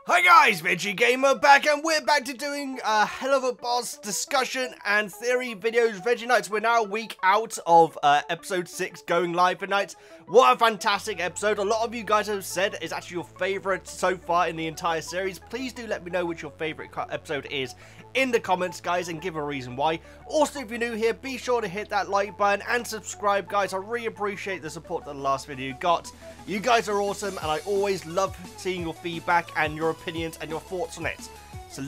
Hi guys, Veggie Gamer back, and we're back to doing a Helluva boss discussion and theory videos, Veggie Nights. We're now a week out of episode 6 going live for nights. What a fantastic episode. A lot of you guys have said it's actually your favourite so far in the entire series. Please do let me know which your favourite episode is in the comments, guys, and give a reason why. Also, if you're new here, be sure to hit that like button and subscribe, guys. I really appreciate the support that the last video got. You guys are awesome, and I always love seeing your feedback and your opinions and your thoughts on it. So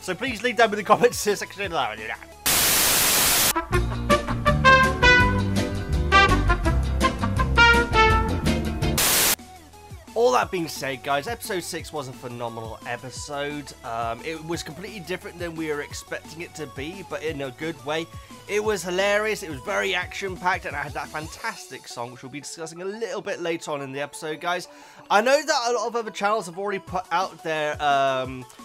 so please leave them in the comments section. All that being said, guys, episode 6 was a phenomenal episode. It was completely different than we were expecting it to be, but in a good way. It was hilarious, it was very action-packed, and it had that fantastic song, which we'll be discussing a little bit later on in the episode, guys. I know that a lot of other channels have already put out their,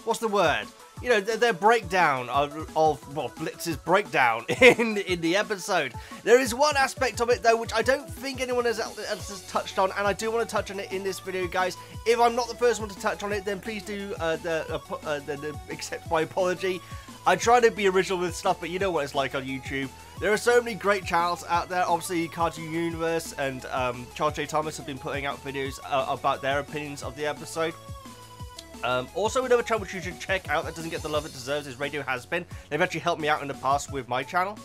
what's the word? You know, their breakdown of Blitz's breakdown in the episode. There is one aspect of it, though, which I don't think anyone else has touched on, and I do want to touch on it in this video, guys. If I'm not the first one to touch on it, then please do accept my apology. I try to be original with stuff, but you know what it's like on YouTube. There are so many great channels out there. Obviously, Cartoon Universe and Charles J. Thomas have been putting out videos about their opinions of the episode. Also, another channel which you should check out that doesn't get the love it deserves is Radio Has Been. They've actually helped me out in the past with my channel.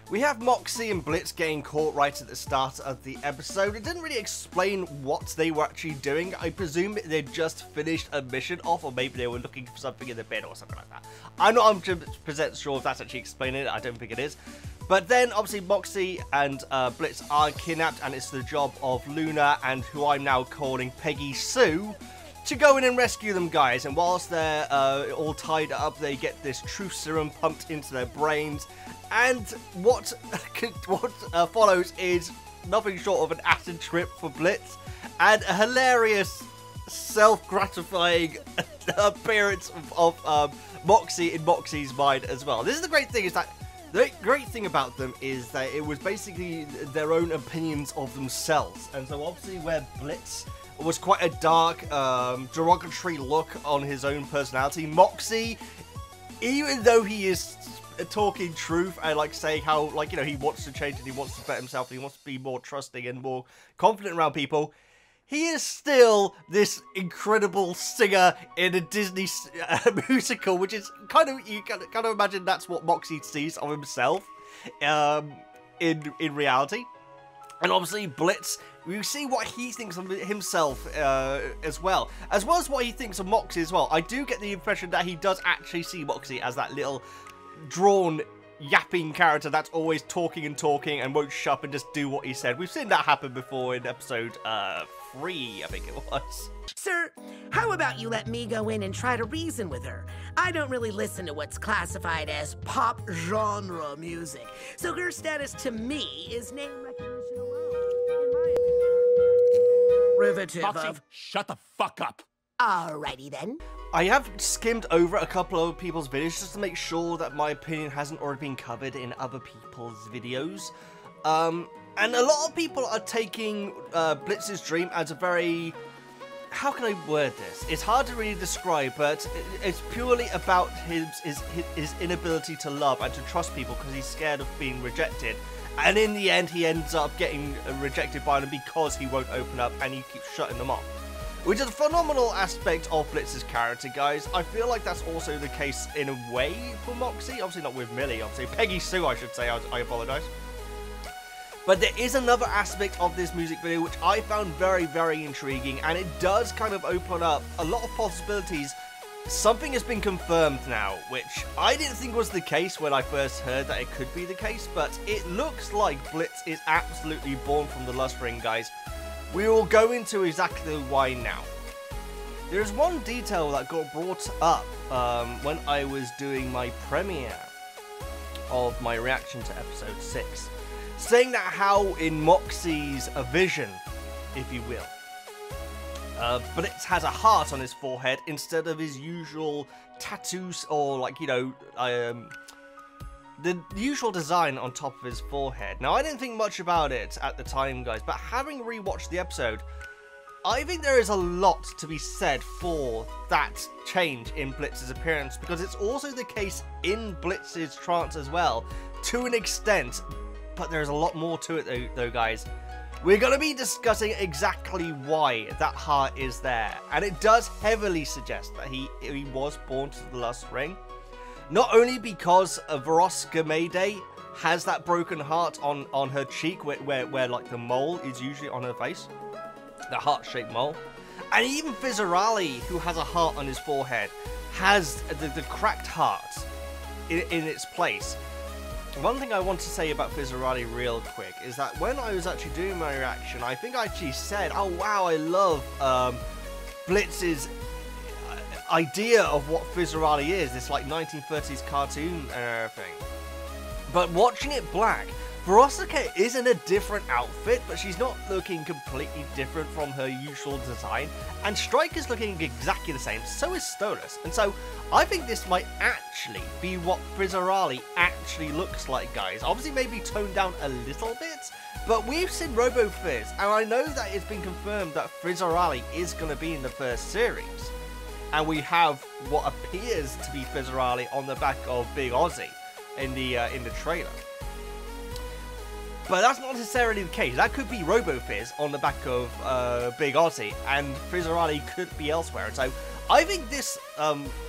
We have Moxie and Blitz getting caught right at the start of the episode. It didn't really explain what they were actually doing. I presume they just finished a mission off, or maybe they were looking for something in the bed or something like that. I'm not 100% sure if that's actually explaining it. I don't think it is. But then, obviously, Moxie and Blitz are kidnapped, and it's the job of Luna and who I'm now calling Peggy Sue to go in and rescue them, guys. And whilst they're all tied up, they get this truth serum pumped into their brains. And what follows is nothing short of an acid trip for Blitz and a hilarious, self-gratifying appearance of Moxie in Moxie's mind as well. This is the great thing, is that the great thing about them is that it was basically their own opinions of themselves. And so obviously where Blitz was quite a dark, derogatory look on his own personality, Moxie, even though he is talking truth and like saying how, like, you know, he wants to change and he wants to better himself and he wants to be more trusting and more confident around people, he is still this incredible singer in a Disney musical, which is kind of, you can kind of imagine that's what Moxie sees of himself in reality. And obviously Blitz, we see what he thinks of himself as well as what he thinks of Moxie as well. I do get the impression that he does actually see Moxie as that little drawn, yapping character that's always talking and won't shut up and just do what he said. We've seen that happen before in episode 3, I think it was. Sir, how about you let me go in and try to reason with her? I don't really listen to what's classified as pop genre music, so her status to me is name recognition alone. Rivetive of... Shut the fuck up! Alrighty then. I have skimmed over a couple of people's videos just to make sure that my opinion hasn't already been covered in other people's videos. And a lot of people are taking Blitz's dream as a very... How can I word this? It's hard to really describe, but it's purely about his inability to love and to trust people because he's scared of being rejected. And in the end, he ends up getting rejected by them because he won't open up and he keeps shutting them off. Which is a phenomenal aspect of Blitz's character, guys. I feel like that's also the case in a way for Moxie. Obviously not with Millie, obviously. Peggy Sue, I should say. I apologise. But there is another aspect of this music video which I found very, very intriguing. And it does kind of open up a lot of possibilities. Something has been confirmed now, which I didn't think was the case when I first heard that it could be the case. But it looks like Blitz is absolutely born from the Lust Ring, guys. We will go into exactly why now. There's one detail that got brought up when I was doing my premiere of my reaction to episode 6. Saying that how in Moxie's vision, if you will, Blitz has a heart on his forehead instead of his usual tattoos or, like, you know, the usual design on top of his forehead. Now, I didn't think much about it at the time, guys, but having rewatched the episode, I think there is a lot to be said for that change in Blitz's appearance, because it's also the case in Blitz's trance as well, to an extent, but there's a lot more to it though guys. We're going to be discussing exactly why that heart is there, and it does heavily suggest that he was born to the Lust Ring. Not only because Veroska Mayday has that broken heart on her cheek where like the mole is usually on her face, the heart-shaped mole, and even Fizzarali, who has a heart on his forehead, has the cracked heart in its place. One thing I want to say about Fizzarali real quick is that when I was actually doing my reaction, I think I actually said, oh wow, I love Blitz's idea of what Fizzarali is, this like 1930s cartoon and everything. But watching it black, Veroska is in a different outfit, but she's not looking completely different from her usual design, and Strike is looking exactly the same, so is Stolas. And so I think this might actually be what Fizzarali actually looks like, guys. Obviously maybe toned down a little bit, but we've seen Robo Fizz, and I know that it's been confirmed that Fizzarali is going to be in the first series. And we have what appears to be Fizzarali on the back of Big Ozzie in the trailer. But that's not necessarily the case. That could be Robo Fizz on the back of Big Ozzie, and Fizzarali could be elsewhere. And so I think this,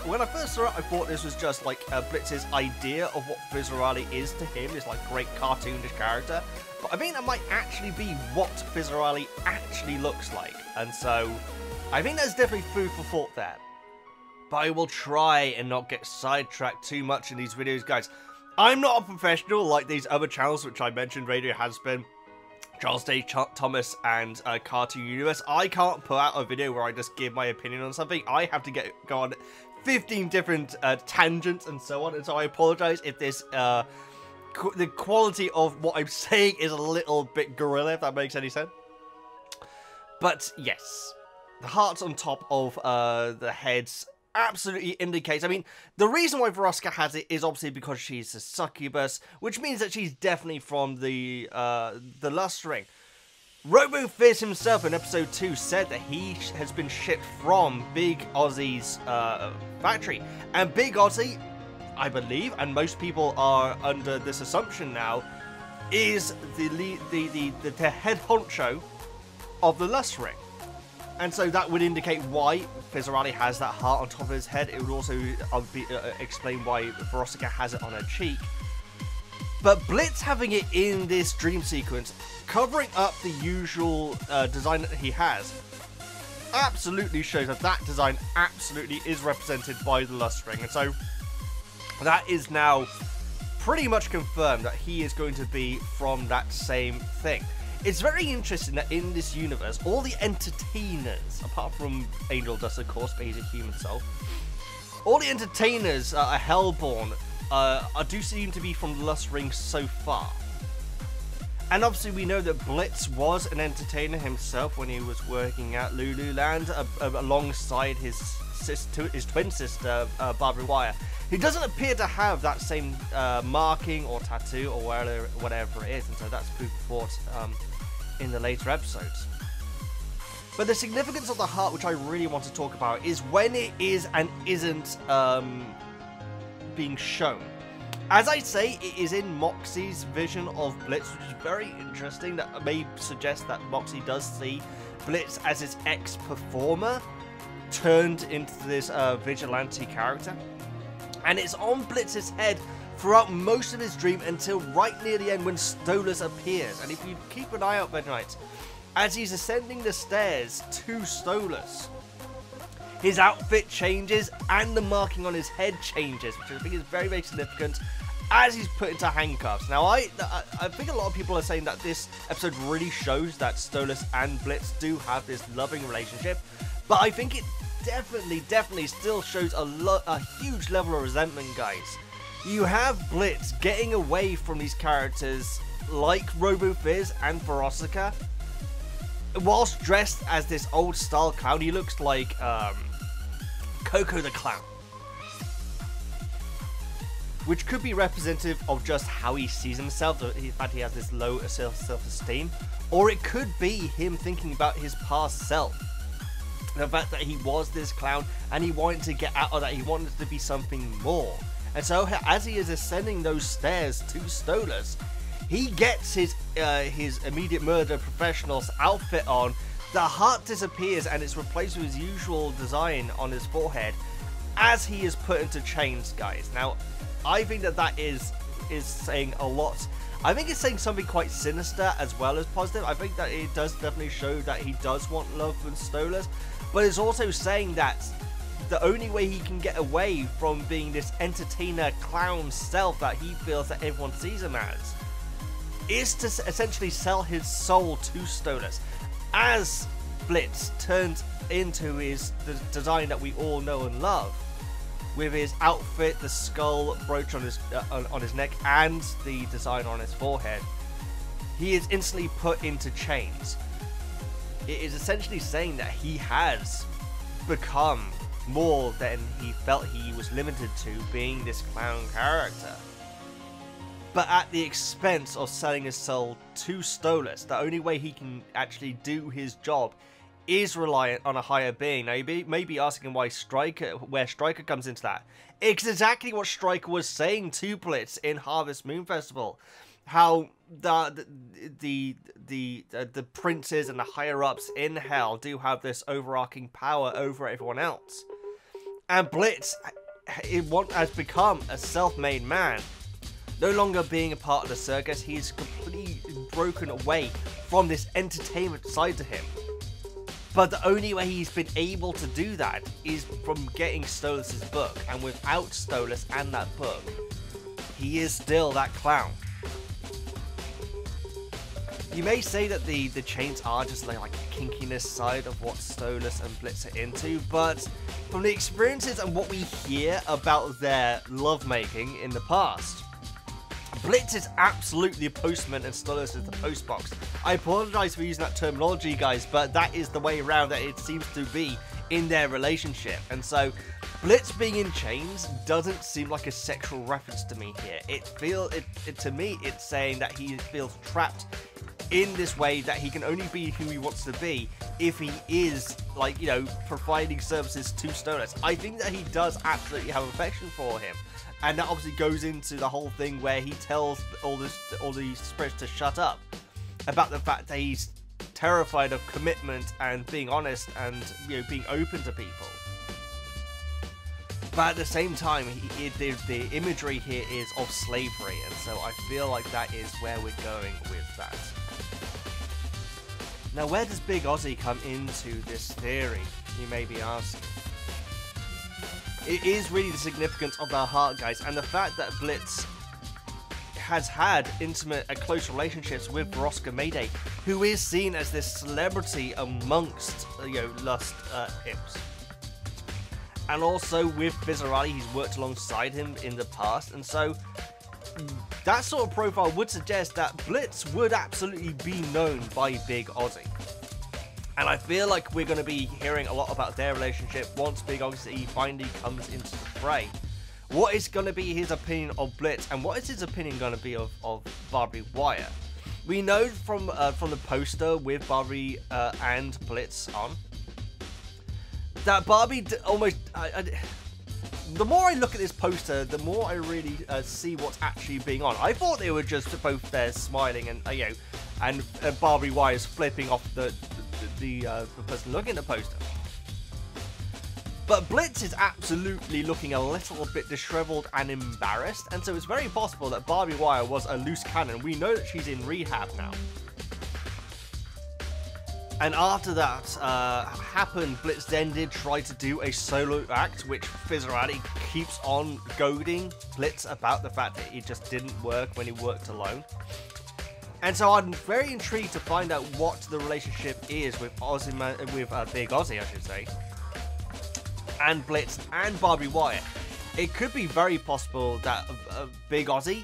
when I first saw it, I thought this was just like Blitz's idea of what Fizzarali is to him, this like great cartoonish character. But I think that might actually be what Fizzarali actually looks like. And so I think there's definitely food for thought there. But I will try and not get sidetracked too much in these videos, guys. I'm not a professional like these other channels which I mentioned, Radio Has Been, Charles Day Thomas, and Cartoon Universe. I can't put out a video where I just give my opinion on something. I have to go on 15 different tangents and so on, and so I apologize if this the quality of what I'm saying is a little bit gorilla, if that makes any sense. But yes, the hearts on top of the heads absolutely indicates, I mean, the reason why Veroska has it is obviously because she's a succubus, which means that she's definitely from the Lust Ring. Robo Fizz himself in episode 2 said that he has been shipped from Big Ozzie's factory, and Big Ozzie, I believe, and most people are under this assumption now, is the head honcho of the Lust Ring. And so that would indicate why Fizzarali has that heart on top of his head. It would also explain why Veroska has it on her cheek. But Blitz having it in this dream sequence, covering up the usual design that he has, absolutely shows that that design absolutely is represented by the Lust Ring. And so that is now pretty much confirmed that he is going to be from that same thing. It's very interesting that in this universe, all the entertainers, apart from Angel Dust, of course, but he's a human soul, all the entertainers are Hellborn, do seem to be from the Lust Ring so far. And obviously we know that Blitz was an entertainer himself when he was working at Lululand alongside his twin sister, Barbara Wire. He doesn't appear to have that same marking or tattoo or whatever it is, and so that's food for thought in the later episodes. But the significance of the heart, which I really want to talk about, is when it is and isn't being shown. As I say, it is in Moxie's vision of Blitz, which is very interesting. That may suggest that Moxie does see Blitz as his ex-performer turned into this vigilante character. And it's on Blitz's head throughout most of his dream until right near the end when Stolas appears. And if you keep an eye out, VEGGIEKNIGHTS, as he's ascending the stairs to Stolas, his outfit changes and the marking on his head changes, which I think is very, very significant as he's put into handcuffs. Now, I think a lot of people are saying that this episode really shows that Stolas and Blitz do have this loving relationship, but I think it definitely still shows a huge level of resentment, guys. You have Blitz getting away from these characters like Robo Fizz and Veroska, whilst dressed as this old style clown. He looks like Coco the Clown. which could be representative of just how he sees himself, the fact he has this low self-esteem, or it could be him thinking about his past self. The fact that he was this clown and he wanted to get out of that, he wanted to be something more. And so as he is ascending those stairs to Stolas, he gets his immediate murder professional's outfit on. The heart disappears and it's replaced with his usual design on his forehead as he is put into chains, guys. Now, I think that is saying a lot. I think it's saying something quite sinister as well as positive. I think that it does definitely show that he does want love with Stolas, but it's also saying that the only way he can get away from being this entertainer clown self that he feels that everyone sees him as is to essentially sell his soul to Stolas. As Blitz turns into the design that we all know and love, with his outfit, the skull brooch on his neck, and the design on his forehead, he is instantly put into chains. It is essentially saying that he has become more than he felt he was limited to, being this clown character. But at the expense of selling his soul to Stolas, the only way he can actually do his job is reliant on a higher being. Now, you may be asking where Striker comes into that. It's exactly what Striker was saying to Blitz in Harvest Moon Festival. How the princes and the higher-ups in Hell do have this overarching power over everyone else. And Blitz has become a self-made man. No longer being a part of the circus, he's completely broken away from this entertainment side to him. But the only way he's been able to do that is from getting Stolas' book. And without Stolas and that book, he is still that clown. You may say that the chains are just like a kinkiness side of what Stolas and Blitz are into, but from the experiences and what we hear about their lovemaking in the past, Blitz is absolutely a postman and Stolas is the postbox. I apologize for using that terminology, guys, but that is the way around that it seems to be in their relationship. And so, Blitz being in chains doesn't seem like a sexual reference to me here. To me, it's saying that he feels trapped in this way, that he can only be who he wants to be if he is, like, you know, providing services to Stolas. I think that he does absolutely have affection for him. And that obviously goes into the whole thing where he tells all the spirits to shut up about the fact that he's terrified of commitment and being honest and, you know, being open to people. But at the same time, the imagery here is of slavery, and so I feel like that is where we're going with that. Now, where does Big Ozzie come into this theory, you may be asking? It is really the significance of our heart, guys, and the fact that Blitz has had intimate and close relationships with Veroska Mayday, who is seen as this celebrity amongst, you know, lust imps. And also with Vizarati, he's worked alongside him in the past, and so that sort of profile would suggest that Blitz would absolutely be known by Big Ozzie. And I feel like we're going to be hearing a lot about their relationship once Big Ozzie finally comes into the fray. What is going to be his opinion of Blitz, and what is his opinion going to be of Barbary Wire? We know from the poster with Barbary and Blitz on, that Barbie almost... the more I look at this poster, the more I really see what's actually being on. I thought they were just both there smiling and, you know, and Barbary Wire's flipping off the person looking at the poster. But Blitz is absolutely looking a little bit disheveled and embarrassed, and so it's very possible that Barbary Wire was a loose cannon. We know that she's in rehab now. And after that happened, Blitz then did try to do a solo act, which Vizarati keeps on goading Blitz about the fact that it just didn't work when he worked alone. And so I'm very intrigued to find out what the relationship is with Big Ozzie, I should say, and Blitz and Barbary Wire. It could be very possible that Big Ozzie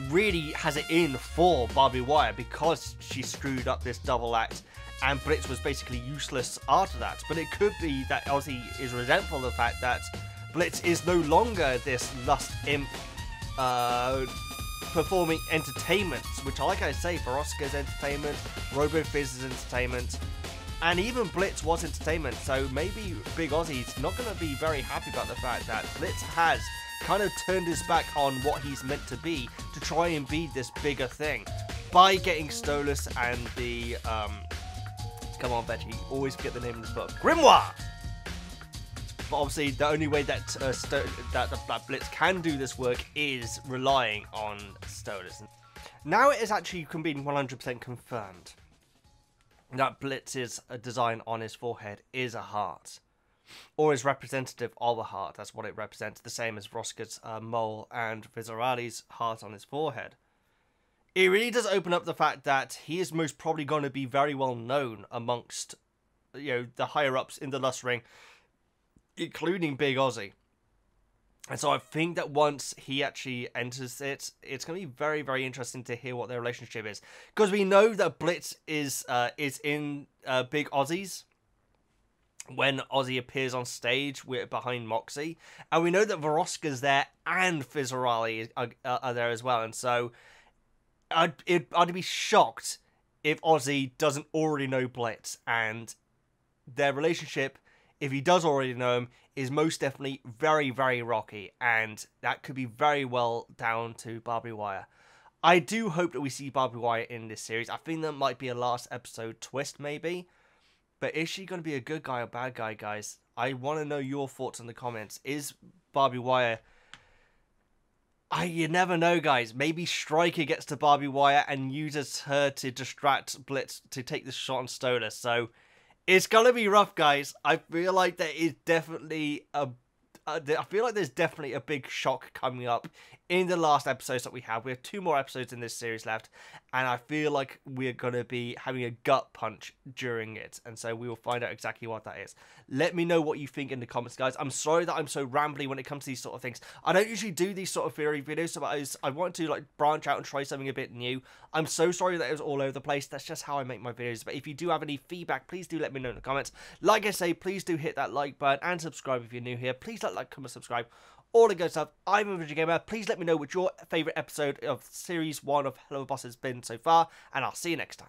really has it in for Barbary Wire because she screwed up this double act, and Blitz was basically useless after that. But it could be that Ozzie is resentful of the fact that Blitz is no longer this lust imp performing entertainments, which, like I say, Veroska's entertainment, RoboFizz's entertainment, and even Blitz was entertainment. So maybe Big Ozzie's not going to be very happy about the fact that Blitz has kind of turned his back on what he's meant to be to try and be this bigger thing by getting Stolas and the come on, Veggie, always forget the name of this book, Grimoire. But obviously, the only way that that Blitz can do this work is relying on Stolas. Now it is actually been 100% confirmed that Blitz's design on his forehead is a heart, or is representative of a heart. That's what it represents, the same as Veroska's mole and Viscerali's heart on his forehead. It really does open up the fact that he is most probably going to be very well known amongst, you know, the higher-ups in the Lust Ring, including Big Ozzie. And so I think that once he actually enters it, it's going to be very, very interesting to hear what their relationship is. Because we know that Blitz is in Big Ozzie's when Ozzie appears on stage behind Moxie. And we know that Veroska's there and Viscerali are there as well. And so I'd be shocked if Ozzie doesn't already know Blitz. And their relationship, if he does already know him, is most definitely very, very rocky. And that could be very well down to Barbed Wire. I do hope that we see Barbed Wire in this series. I think that might be a last episode twist, maybe. But is she going to be a good guy or bad guy, guys? I want to know your thoughts in the comments. Is Barbed Wire... you never know, guys. Maybe Stryker gets to Barbed Wire and uses her to distract Blitz to take this shot on Stolas. So it's gonna be rough, guys. I feel like there is definitely there's definitely a big shock coming up in the last episodes that we have. We have 2 more episodes in this series left, and I feel like we're going to be having a gut punch during it, and so we will find out exactly what that is. Let me know what you think in the comments, guys. I'm sorry that I'm so rambly when it comes to these sort of things. I don't usually do these sort of theory videos, so I want to like branch out and try something a bit new. I'm so sorry that it was all over the place. That's just how I make my videos, but if you do have any feedback, please do let me know in the comments. Like I say, please do hit that like button and subscribe if you're new here. Please like, comment, subscribe. All the good stuff. I'm a Veggie Gamer. Please let me know what your favourite episode of Series 1 of Helluva Boss has been so far, and I'll see you next time.